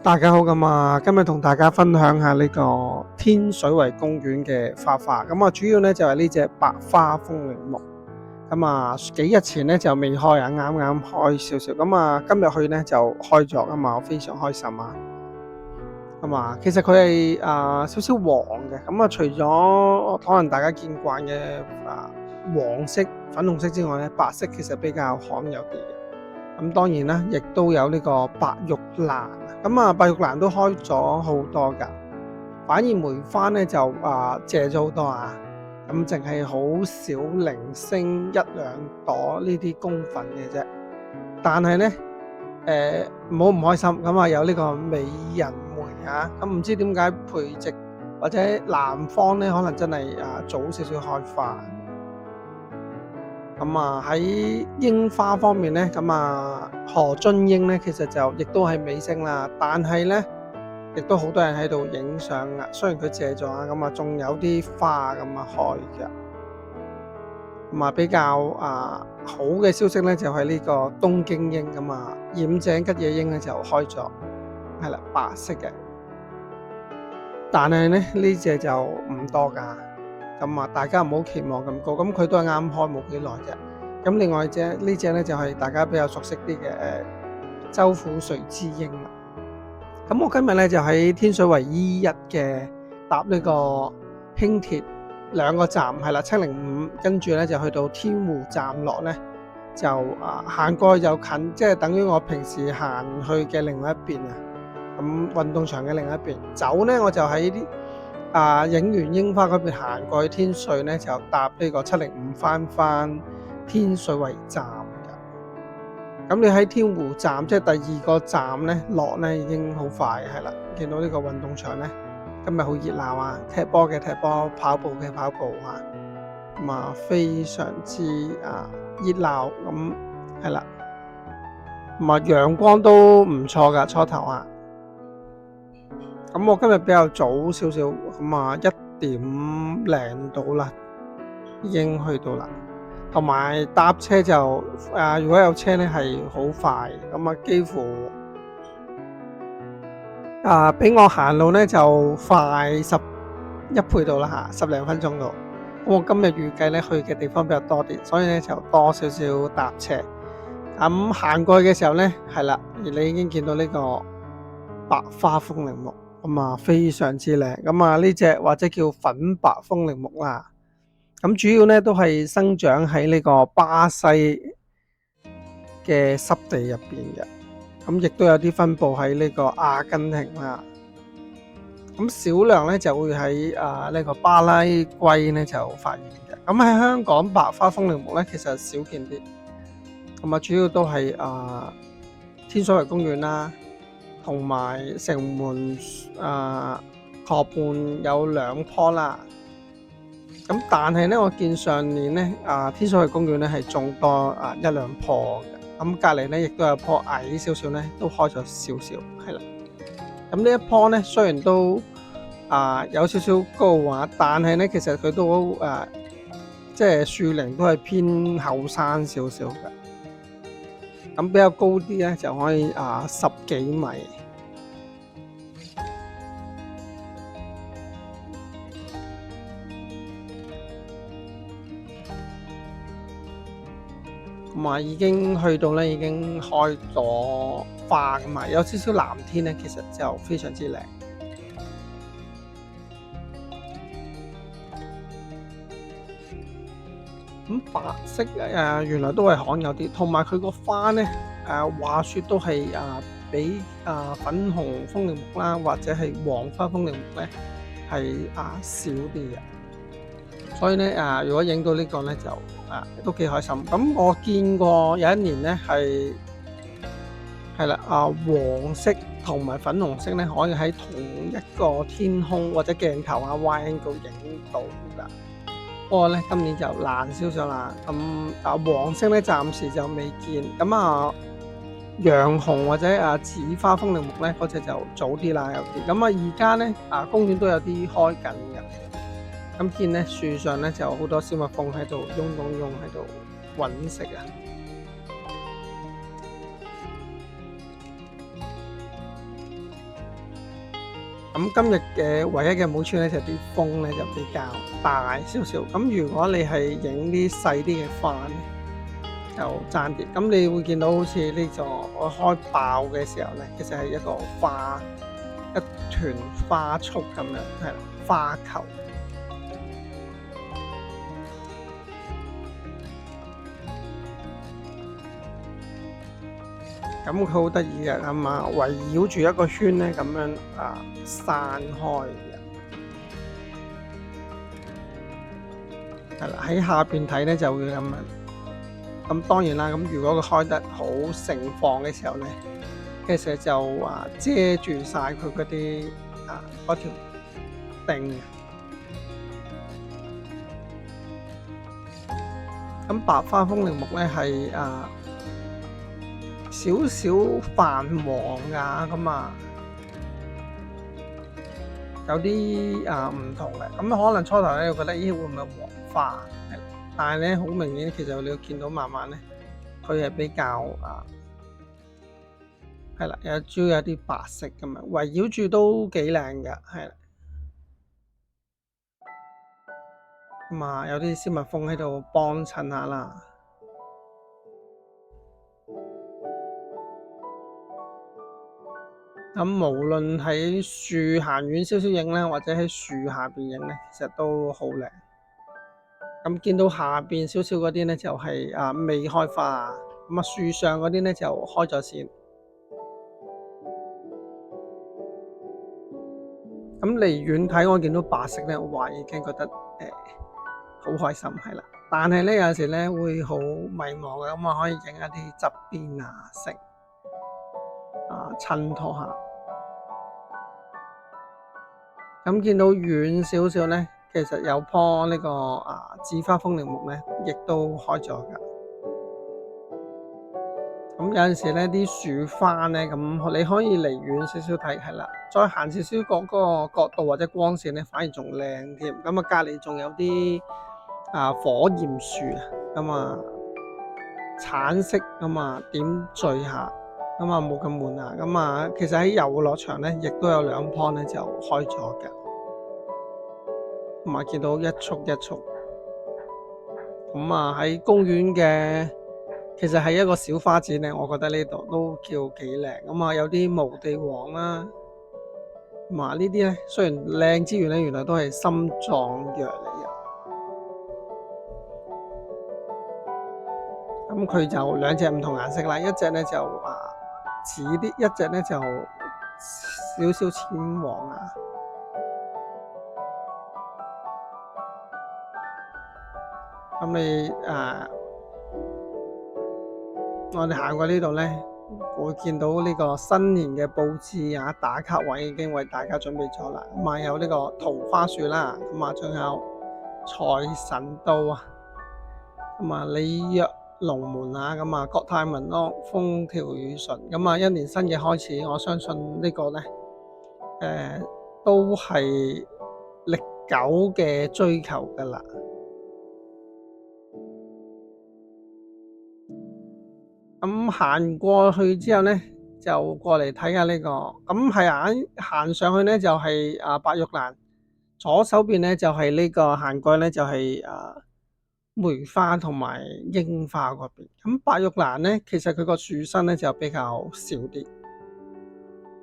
大家好，今日同大家分享下呢個天水圍公園嘅花花。主要呢就係呢隻白花風鈴木。幾日前呢就未開啊，啱啱開少少。今日去呢就開咗我非常開心啊。其實佢係少少黃嘅。除咗可能大家見慣嘅黃色、粉紅色之外呢，白色其實比較罕有啲嘅。當然啦，亦都有呢個白玉蘭。白玉蘭都開咗好多㗎，反而梅花呢就謝咗好多啊。淨係好少零星一兩朵呢啲公粉嘅啫。但係呢，唔好唔開心。有呢個美人梅啊。唔知點解培植或者南方呢，可能真係早少少開花。喺櫻花方面呢，何津櫻呢，其實就亦都係尾聲啦，但係呢，亦都好多人喺度影相啊。雖然佢謝咗仲有啲花開嘅。比較好嘅消息呢，就係呢個東京櫻染井吉野櫻呢就開咗，係啦，白色嘅。但係呢，呢隻就唔多㗎。大家唔好期望咁高，佢都係啱開冇幾耐啫。另外呢隻呢就係大家比較熟悉啲嘅周府垂枝櫻啦。我今日呢就喺天水圍 E1 嘅搭呢個輕鐵兩個站，係啦，705，跟住呢就去到天湖站落呢，就行過去就近，即係等於我平時行去嘅另外一邊啊。運動場嘅另一邊走呢，我就喺啲影完櫻花嗰邊行過去天水呢，就搭呢個705翻天水圍站㗎。你喺天湖站即係第二個站呢落呢已經好快，係啦。見到呢個運動場呢，今日好熱鬧啊！踢波嘅踢波，跑步嘅跑步啊，非常之熱鬧咁，係啦。陽光都唔錯㗎，初頭啊。我今日比較早少少，1點零到啦，已經去到啦。同埋搭車就如果有車呢係好快，幾乎比我行路呢就快11倍到啦，10零分鐘到。我今日預計呢去嘅地方比較多啲，所以呢就多少少搭車。行過去嘅時候呢，係啦，而你已經見到呢個白花風鈴木。非常之靚。呢隻或者叫粉白風鈴木啦。主要呢都係生長喺呢個巴西嘅濕地入邊嘅。亦都有啲分布喺呢個阿根廷啦。少量呢就會喺呢個巴拉圭呢就發現嘅。喺香港白花風鈴木呢其實少見啲。主要都係天水圍公園啦。同埋城門河畔有2棵啦。但係呢，我見上年呢天水圍公園呢係種多1兩棵嘅。隔離呢亦都有棵矮少少呢都開咗少少，係啦。呢一棵呢雖然都有少少高但係呢其實佢都即係樹齡都係偏後生少少嘅。比較高啲咧，就可以10幾米。已經去到咧，已經開咗花有少少藍天咧，其實就非常之靚。白色原來都係罕有啲，同埋佢個花呢話說都係比粉紅風鈴木啦，或者係黃花風鈴木呢係少啲嘅。所以呢如果影到呢個呢就都幾開心。我見過有一年呢係啦黃色同埋粉紅色呢可以喺同一個天空或者鏡頭wide angle影到㗎。不過呢，今年就難少少啦。黃色呢暫時就未見。洋紅或者紫花風鈴木呢嗰隻就早啲啦，有啲。而家呢公園都有啲開緊嘅。見呢樹上呢就好多小蜜蜂喺度嗡喺度揾食啊。咁今日嘅唯一嘅唔好處咧，就啲風咧就比較大少少。咁如果你係影啲細啲嘅花咧，就爭啲。咁你會見到好似呢個我開爆嘅時候咧，其實係一個花，一團花束咁樣，係啦，花球。咁佢好得意嘅，咁啊圍繞住一個圈咧，咁樣散開嘅，係啦。喺下邊睇咧就會咁樣。咁當然啦，咁如果佢開得好盛放嘅時候咧，其實就遮住晒佢嗰啲嗰條釘。咁白花風鈴木咧係少少泛黃㗎，咁有啲唔同嘅。咁可能初頭咧，會覺得咦會唔會黃花？但係咧好明顯，其實你會見到慢慢咧，佢係比較係啦，主要有啲白色咁樣，圍繞住都幾靚㗎，係啦。有啲小蜜蜂喺度幫襯下啦。咁無論喺樹行遠少少影咧，或者喺樹下邊影咧，其實都好靚。咁見到下邊少少嗰啲咧，就係未開花。咁樹上嗰啲咧就開咗先。咁離遠睇，我見到白色咧，哇已經覺得好開心係啦。但係咧有時咧會好迷茫嘅，咁可以影一啲側邊成襯托下。咁見到遠少少咧，其實有棵呢個紫花風鈴木咧，亦都開咗㗎。咁有陣時咧，啲樹花咧，咁你可以離遠少少睇，係啦，再行少少嗰個角度或者光線咧，反而仲靚添。咁隔離仲有啲火焰樹咁橙色咁點綴下，咁冇咁悶啊。咁其實喺遊樂場咧，亦都有兩棵咧就開咗嘅。見到一束一束。咁喺公園嘅，其實係一個小花展咧，我覺得呢度都叫幾靚。咁有啲毛地黃啦。呢啲咧雖然靚之餘咧，原來都係心臟藥嚟嘅。咁佢就兩隻唔同顏色啦，一隻咧就紫啲，一隻咧就少少淺黃啊。咁你我哋行過呢度咧，會見到呢個新年嘅佈置打卡位已經為大家準備咗啦。有呢個桃花樹啦，仲有財神到鯉躍龍門國泰民安，風調雨順。一年新嘅開始，我相信呢個咧都係歷久嘅追求噶啦。行過去之後咧，就過嚟睇下呢個。行上去咧就係白玉蘭，左手邊咧就係呢個行過咧就係梅花同埋櫻花嗰邊。白玉蘭咧，其實佢個樹身咧就比較少啲，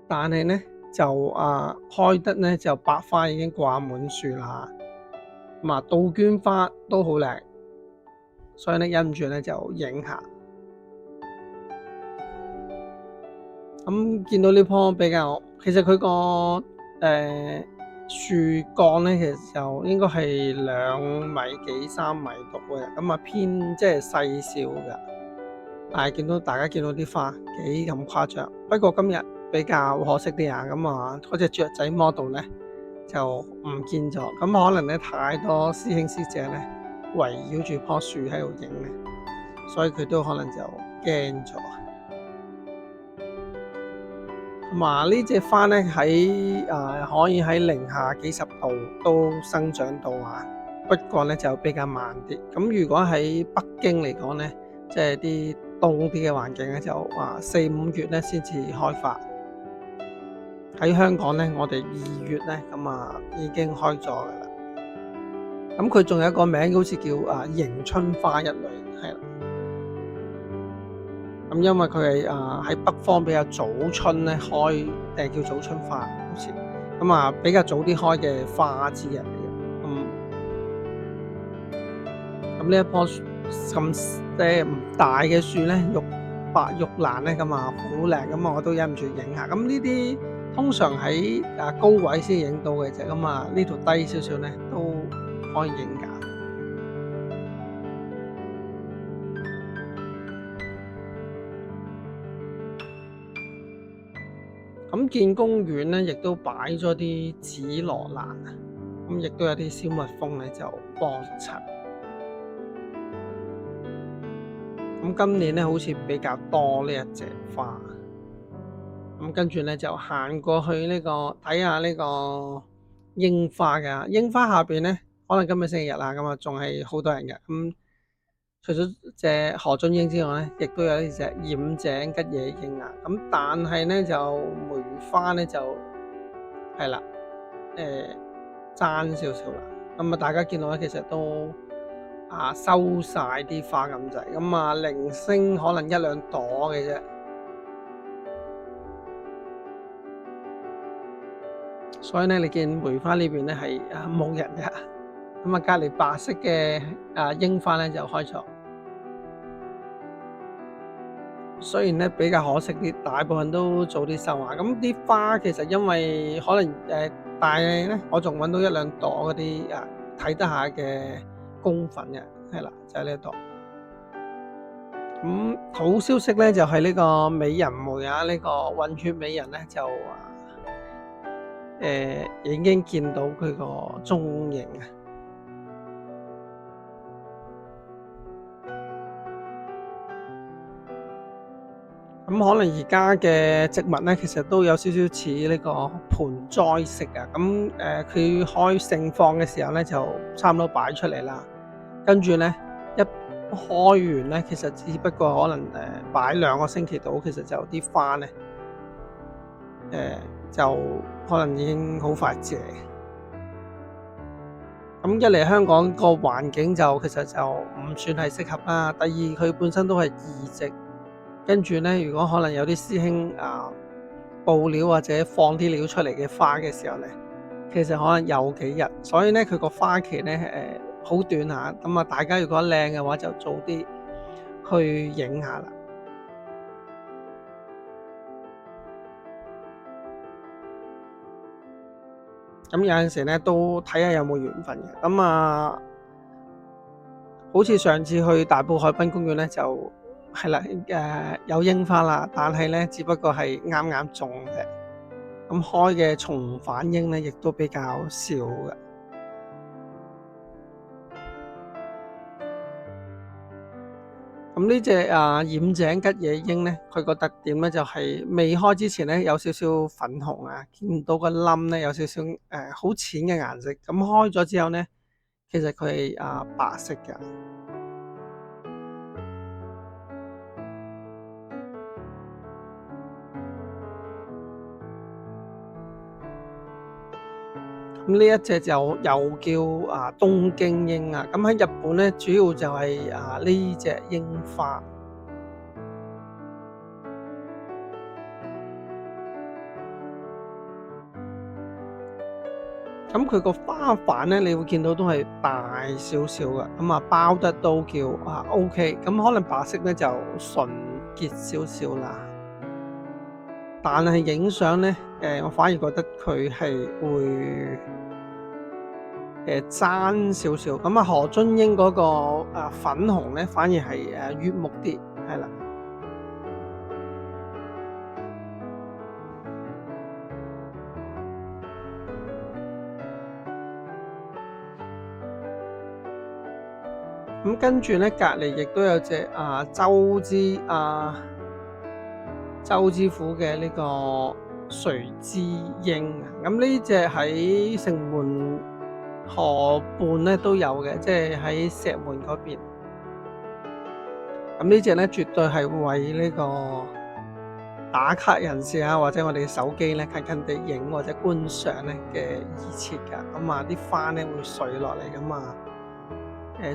但係咧就開得咧就白花已經掛滿樹啦。杜鵑花都好靚，所以咧忍唔住咧就影下。見到呢棵比較，其實佢個樹幹咧，其實就應該係2米幾3米度嘅，偏即係細小嘅。但係大家見到啲花幾咁誇張。不過今日比較可惜啲嗰隻雀仔 model 咧就唔見咗。可能咧太多師兄師姐咧圍繞住棵樹喺度影咧，所以佢都可能就驚咗。呢隻花咧喺可以喺零下幾十度都生長到不過咧就比較慢啲。如果喺北京嚟講咧，即係啲凍啲嘅環境咧，就4、5月咧先至開花。喺香港咧，我哋2月咧咁啊已經開咗噶啦。咁佢仲有一個名，好似叫迎春花一類，係啦。咁因為佢係喺北方比較早春咧開，叫早春花，好似咁比較早啲開嘅花之一嚟嘅。咁呢一棵咁唔大嘅樹咧，白玉蘭咧咁好靚，咁我都忍唔住影下。咁呢啲通常喺高位先影到嘅啫，咁呢度低少少咧都可以影㗎。咁見公園咧，亦都擺咗啲紫羅蘭啊，咁亦都有啲小蜜蜂咧就幫襯。咁今年咧好似比較多呢一隻花。咁跟住咧就行過去睇下呢個櫻花㗎。櫻花下邊咧，可能今日星期日啦，咁仲係好多人嘅。咁除咗隻何俊英之外咧，亦都有呢隻染井吉野櫻啊。咁但係咧就梅花咧就係啦，爭少少啦。咁大家見到咧，其實都收晒啲花咁滯。咁零星可能1、2朵嘅啫。所以咧，你見梅花呢邊咧係冇人嘅。咁隔離白色嘅櫻花咧就開咗。雖然咧比較可惜啲，大部分都早啲收啊。咁啲花其實因為可能但係咧我仲揾到1、2朵嗰啲睇得下嘅公粉嘅，係啦，就喺呢度。咁好消息咧就係呢個美人梅呢個混血美人咧就已經見到佢個蹤影啊。咁可能而家嘅植物咧，其實都有少少似呢個盆栽式啊。咁佢開盛放嘅時候咧，就差唔多擺出嚟啦。跟住咧一開完咧，其實只不過可能擺2個星期到，其實就啲花咧就可能已經好快謝。咁一嚟香港個環境就其實就唔算係適合啦。第二佢本身都係異植。跟住咧，如果可能有啲師兄報料或者放啲料出嚟嘅花嘅時候咧，其實可能有幾日，所以咧佢個花期咧好短下。咁大家如果靚嘅話，就早啲去影下啦。咁有陣時咧都睇下有冇緣分嘅。咁好似上次去大埔海濱公園咧就。係啦，有櫻花啦，但係咧只不過係啱啱種嘅，咁開嘅重返櫻咧，亦都比較少嘅。咁呢隻染井吉野櫻咧，佢個特點咧就係未開之前咧有少少粉紅啊，見到個冧咧有少少好淺嘅顏色，咁開咗之後咧，其實佢係白色嘅。咁呢一隻就又叫東京櫻啊。咁喺日本咧，主要就係呢隻櫻花。咁佢個花瓣咧，你會見到都係大少少嘅，咁包得都叫OK。咁可能白色咧就純潔少少啦。但係影相咧，我反而覺得佢係會爭少少。咁何津英嗰個粉紅咧，反而係悅目啲，係啦。咁跟住咧，隔離亦都有隻周之府嘅呢個垂之櫻啊。咁呢隻喺城門河畔咧都有嘅，即係喺石門嗰邊。咁呢隻咧絕對係為呢個打卡人士啊，或者我哋手機咧近近地影或者觀賞咧嘅易設㗎，咁啊啲花咧會垂落嚟㗎嘛，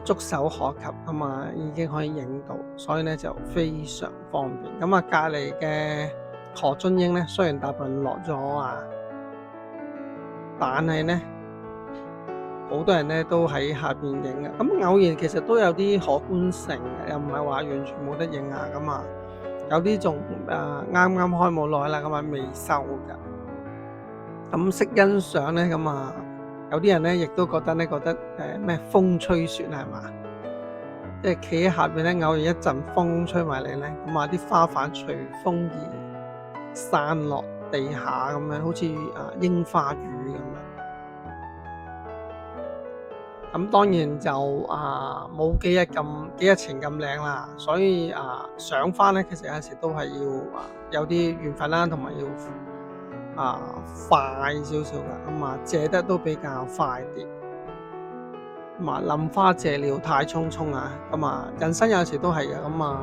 觸手可及㗎嘛，已經可以影到，所以咧就非常方便。咁啊隔離嘅河津櫻咧，雖然大部分落咗啊，但係咧好多人咧都喺下邊影嘅，咁偶然其實都有啲可觀性嘅，又唔係話完全冇得影啊咁啊。有啲仲啱啱開冇耐啦，咁啊未收㗎。咁識欣賞咧，咁啊有啲人咧亦都覺得咩風吹雪係嘛？即係企喺下邊咧，偶然一陣風吹埋嚟咧，咁啊啲花瓣隨風而散落地下咁樣，好似櫻花雨咁樣。咁當然就冇幾日前咁靚啦，所以賞花咧，其實有陣時都係要有啲緣分啦，同埋要快少少㗎，咁啊謝得都比較快啲。咁啊淋花謝了太匆匆啊，咁啊人生有陣時都係嘅，咁啊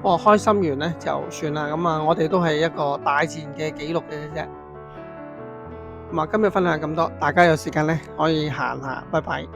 不過開心完咧就算啦，咁啊我哋都係一個大自然嘅記錄嘅啫。咁啊今日分享咁多，大家有時間咧可以行下，拜拜。